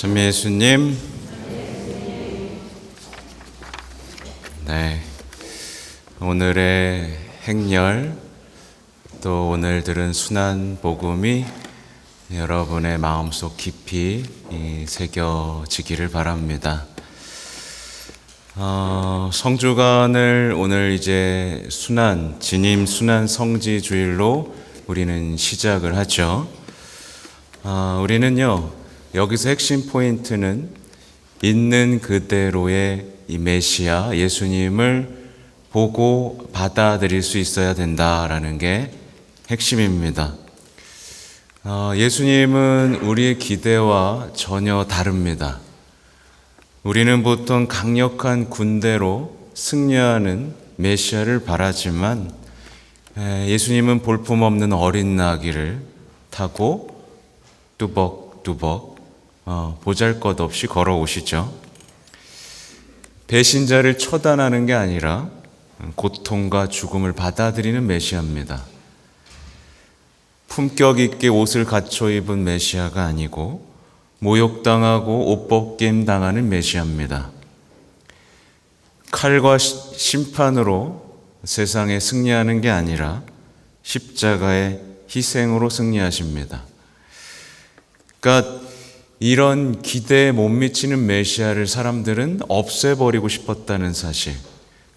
전 예수님, 네, 오늘의 행렬 또 오늘 들은 순환 복음이 여러분의 마음속 깊이 새겨지기를 바랍니다. 성주간을 오늘 이제 진임 순환 성지 주일로 우리는 시작을 하죠. 우리는요, 여기서 핵심 포인트는 있는 그대로의 이 메시아 예수님을 보고 받아들일 수 있어야 된다라는 게 핵심입니다. 예수님은 우리의 기대와 전혀 다릅니다. 우리는 보통 강력한 군대로 승려하는 메시아를 바라지만 예수님은 볼품없는 어린 나귀를 타고 뚜벅뚜벅 보잘것없이 걸어오시죠. 배신자를 처단하는 게 아니라 고통과 죽음을 받아들이는 메시아입니다. 품격 있게 옷을 갖춰 입은 메시아가 아니고 모욕당하고 옷벗김 당하는 메시아입니다. 칼과 심판으로 세상에 승리하는 게 아니라 십자가의 희생으로 승리하십니다. 그러니까 이런 기대에 못 미치는 메시아를 사람들은 없애버리고 싶었다는 사실,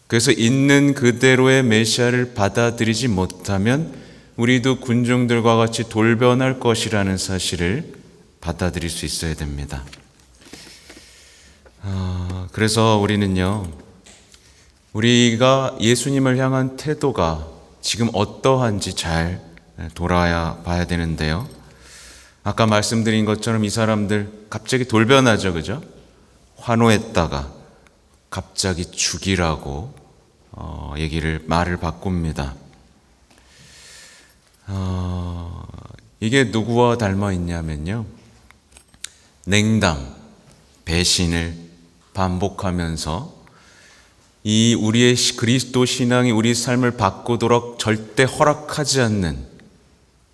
그래서 있는 그대로의 메시아를 받아들이지 못하면 우리도 군중들과 같이 돌변할 것이라는 사실을 받아들일 수 있어야 됩니다. 그래서 우리는요, 우리가 예수님을 향한 태도가 지금 어떠한지 잘 돌아야 봐야 되는데요. 아까 말씀드린 것처럼 이 사람들 갑자기 돌변하죠, 그죠? 환호했다가 갑자기 죽이라고 말을 바꿉니다. 이게 누구와 닮아 있냐면요, 냉담, 배신을 반복하면서 이 우리의 그리스도 신앙이 우리 삶을 바꾸도록 절대 허락하지 않는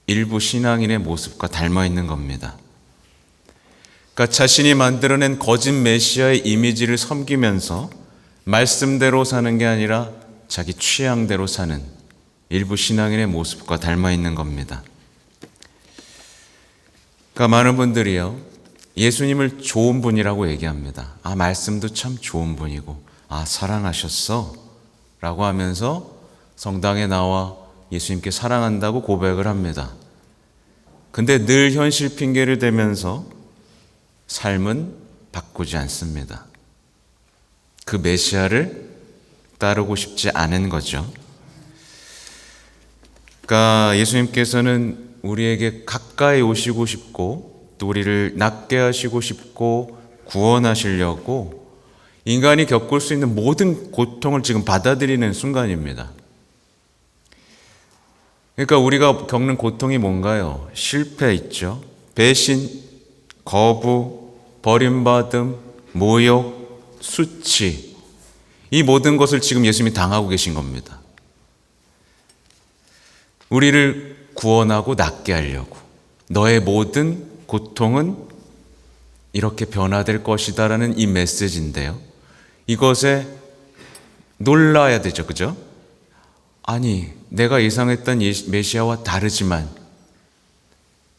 일부 신앙인의 모습과 닮아 있는 겁니다. 그러니까 자신이 만들어낸 거짓 메시아의 이미지를 섬기면서 말씀대로 사는 게 아니라 자기 취향대로 사는 일부 신앙인의 모습과 닮아 있는 겁니다. 그러니까 많은 분들이요, 예수님을 좋은 분이라고 얘기합니다. 말씀도 참 좋은 분이고, 사랑하셨어? 라고 하면서 성당에 나와 예수님께 사랑한다고 고백을 합니다. 근데 늘 현실 핑계를 대면서 삶은 바꾸지 않습니다. 그 메시아를 따르고 싶지 않은 거죠. 그러니까 예수님께서는 우리에게 가까이 오시고 싶고 또 우리를 낫게 하시고 싶고 구원하시려고 인간이 겪을 수 있는 모든 고통을 지금 받아들이는 순간입니다. 그러니까 우리가 겪는 고통이 뭔가요? 실패 있죠. 배신, 거부, 버림받음, 모욕, 수치, 이 모든 것을 지금 예수님이 당하고 계신 겁니다. 우리를 구원하고 낫게 하려고 너의 모든 고통은 이렇게 변화될 것이다라는 이 메시지인데요, 이것에 놀라야 되죠, 그죠? 아니, 내가 예상했던 메시아와 다르지만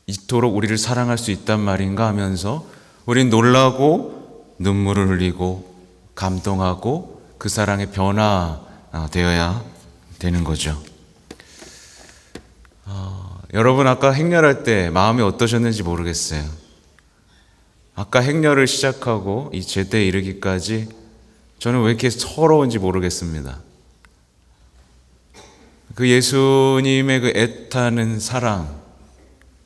이토록 우리를 사랑할 수 있단 말인가 하면서 우린 놀라고 눈물을 흘리고 감동하고 그 사랑의 변화되어야 되는 거죠. 여러분, 아까 행렬할 때 마음이 어떠셨는지 모르겠어요. 아까 행렬을 시작하고 이 제대에 이르기까지 저는 왜 이렇게 서러운지 모르겠습니다. 그 예수님의 그 애타는 사랑이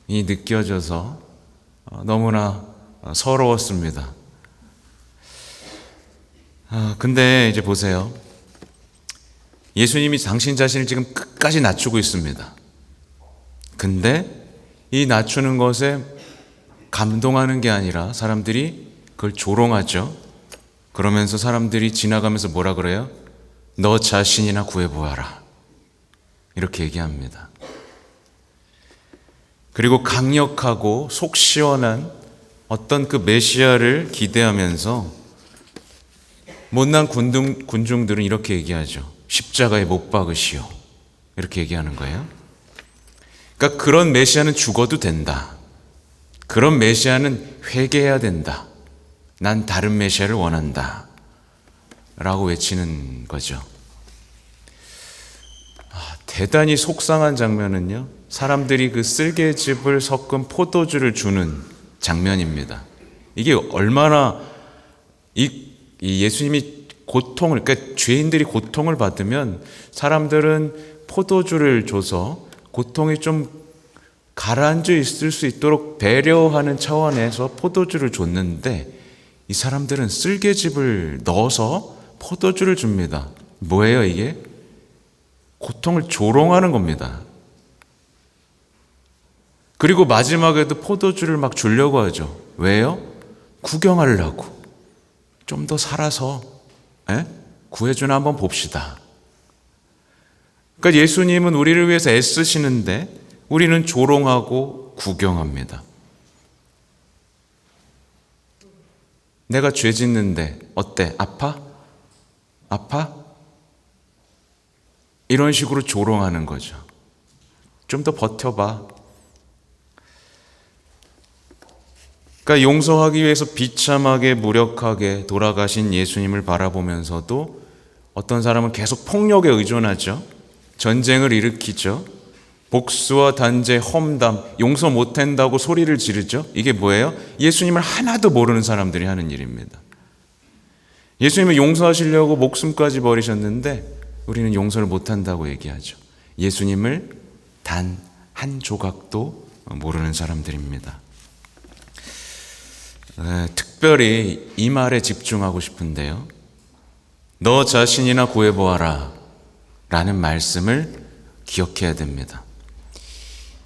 느껴져서 너무나 서러웠습니다. 근데 이제 보세요. 예수님이 당신 자신을 지금 끝까지 낮추고 있습니다. 근데 이 낮추는 것에 감동하는 게 아니라 사람들이 그걸 조롱하죠. 그러면서 사람들이 지나가면서 뭐라 그래요? 너 자신이나 구해보아라, 이렇게 얘기합니다. 그리고 강력하고 속 시원한 어떤 그 메시아를 기대하면서 못난 군중들은 이렇게 얘기하죠. 십자가에 못 박으시오. 이렇게 얘기하는 거예요. 그러니까 그런 메시아는 죽어도 된다. 그런 메시아는 회개해야 된다. 난 다른 메시아를 원한다. 라고 외치는 거죠. 대단히 속상한 장면은요, 사람들이 그 쓸개즙을 섞은 포도주를 주는 장면입니다. 이게 얼마나 이 예수님이 고통을, 그러니까 죄인들이 고통을 받으면 사람들은 포도주를 줘서 고통이 좀 가라앉아 있을 수 있도록 배려하는 차원에서 포도주를 줬는데, 이 사람들은 쓸개즙을 넣어서 포도주를 줍니다. 뭐예요 이게? 고통을 조롱하는 겁니다. 그리고 마지막에도 포도주를 막 주려고 하죠. 왜요? 구경하려고. 좀 더 살아서 구해주나 한번 봅시다. 그러니까 예수님은 우리를 위해서 애쓰시는데 우리는 조롱하고 구경합니다. 내가 죄 짓는데 어때? 아파? 아파? 이런 식으로 조롱하는 거죠. 좀 더 버텨봐. 그러니까 용서하기 위해서 비참하게 무력하게 돌아가신 예수님을 바라보면서도 어떤 사람은 계속 폭력에 의존하죠. 전쟁을 일으키죠. 복수와 단죄, 험담, 용서 못한다고 소리를 지르죠. 이게 뭐예요? 예수님을 하나도 모르는 사람들이 하는 일입니다. 예수님은 용서하시려고 목숨까지 버리셨는데 우리는 용서를 못한다고 얘기하죠. 예수님을 단 한 조각도 모르는 사람들입니다. 특별히 이 말에 집중하고 싶은데요. 너 자신이나 구해보아라 라는 말씀을 기억해야 됩니다.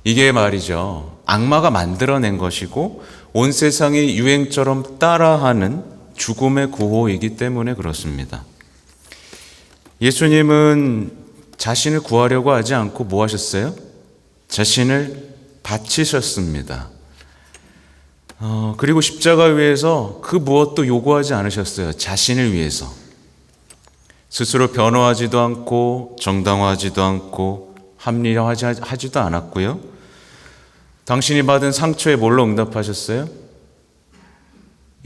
이게 말이죠, 악마가 만들어낸 것이고 온 세상이 유행처럼 따라하는 죽음의 구호이기 때문에 그렇습니다. 예수님은 자신을 구하려고 하지 않고 뭐 하셨어요? 자신을 바치셨습니다. 그리고 십자가 위에서 그 무엇도 요구하지 않으셨어요. 자신을 위해서. 스스로 변호하지도 않고 정당화하지도 않고 합리화하지도 않았고요. 당신이 받은 상처에 뭘로 응답하셨어요?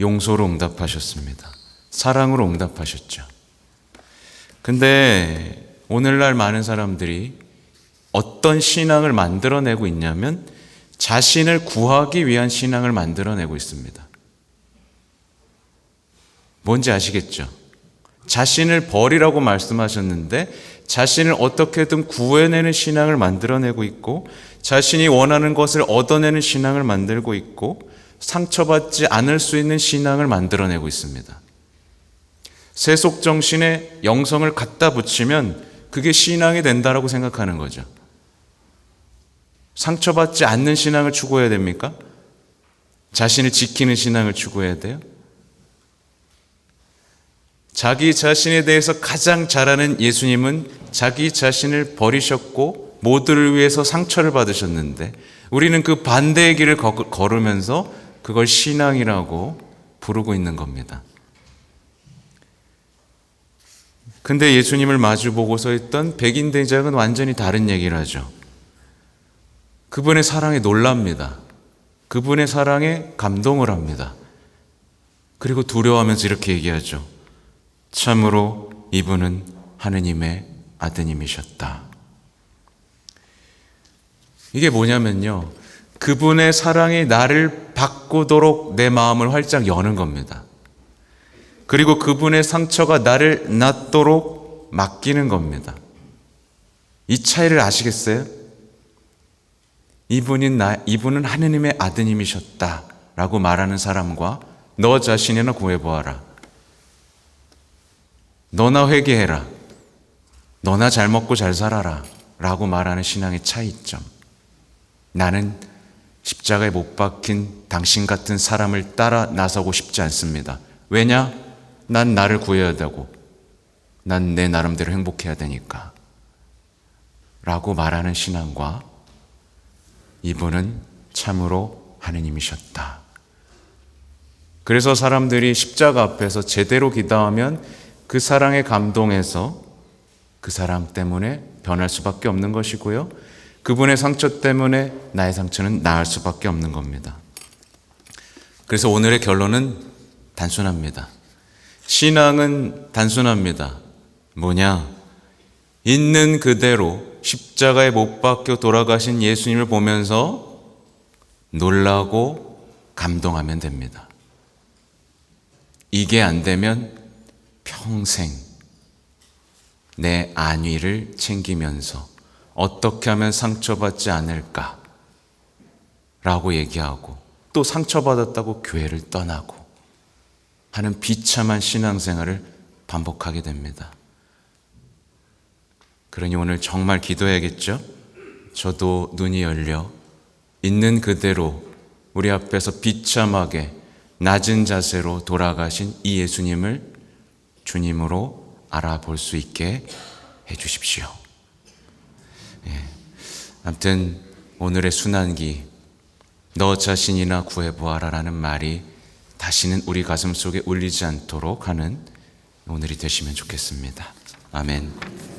용서로 응답하셨습니다. 사랑으로 응답하셨죠. 근데 오늘날 많은 사람들이 어떤 신앙을 만들어내고 있냐면 자신을 구하기 위한 신앙을 만들어내고 있습니다. 뭔지 아시겠죠? 자신을 버리라고 말씀하셨는데 자신을 어떻게든 구해내는 신앙을 만들어내고 있고 자신이 원하는 것을 얻어내는 신앙을 만들고 있고 상처받지 않을 수 있는 신앙을 만들어내고 있습니다. 세속정신에 영성을 갖다 붙이면 그게 신앙이 된다라고 생각하는 거죠. 상처받지 않는 신앙을 추구해야 됩니까? 자신을 지키는 신앙을 추구해야 돼요? 자기 자신에 대해서 가장 잘 아는 예수님은 자기 자신을 버리셨고 모두를 위해서 상처를 받으셨는데 우리는 그 반대의 길을 걸으면서 그걸 신앙이라고 부르고 있는 겁니다. 근데 예수님을 마주보고서 했던 백인 대장은 완전히 다른 얘기를 하죠. 그분의 사랑에 놀랍니다. 그분의 사랑에 감동을 합니다. 그리고 두려워하면서 이렇게 얘기하죠. 참으로 이분은 하느님의 아드님이셨다. 이게 뭐냐면요, 그분의 사랑이 나를 바꾸도록 내 마음을 활짝 여는 겁니다. 그리고 그분의 상처가 나를 낫도록 맡기는 겁니다. 이 차이를 아시겠어요? 이분은 하느님의 아드님이셨다 라고 말하는 사람과 너 자신이나 구해보아라, 너나 회개해라, 너나 잘 먹고 잘 살아라 라고 말하는 신앙의 차이점. 나는 십자가에 못 박힌 당신 같은 사람을 따라 나서고 싶지 않습니다. 왜냐? 난 나를 구해야 되고 난 내 나름대로 행복해야 되니까 라고 말하는 신앙과 이분은 참으로 하느님이셨다 그래서 사람들이 십자가 앞에서 제대로 기도하면 그 사랑에 감동해서 그 사랑 때문에 변할 수밖에 없는 것이고요. 그분의 상처 때문에 나의 상처는 나을 수밖에 없는 겁니다. 그래서 오늘의 결론은 단순합니다. 신앙은 단순합니다. 뭐냐? 있는 그대로 십자가에 못 박혀 돌아가신 예수님을 보면서 놀라고 감동하면 됩니다. 이게 안 되면 평생 내 안위를 챙기면서 어떻게 하면 상처받지 않을까 라고 얘기하고 또 상처받았다고 교회를 떠나고 하는 비참한 신앙생활을 반복하게 됩니다. 그러니 오늘 정말 기도해야겠죠? 저도 눈이 열려 있는 그대로 우리 앞에서 비참하게 낮은 자세로 돌아가신 이 예수님을 주님으로 알아볼 수 있게 해주십시오. 아무튼 오늘의 순환기 너 자신이나 구해보아라 라는 말이 다시는 우리 가슴 속에 울리지 않도록 하는 오늘이 되시면 좋겠습니다. 아멘.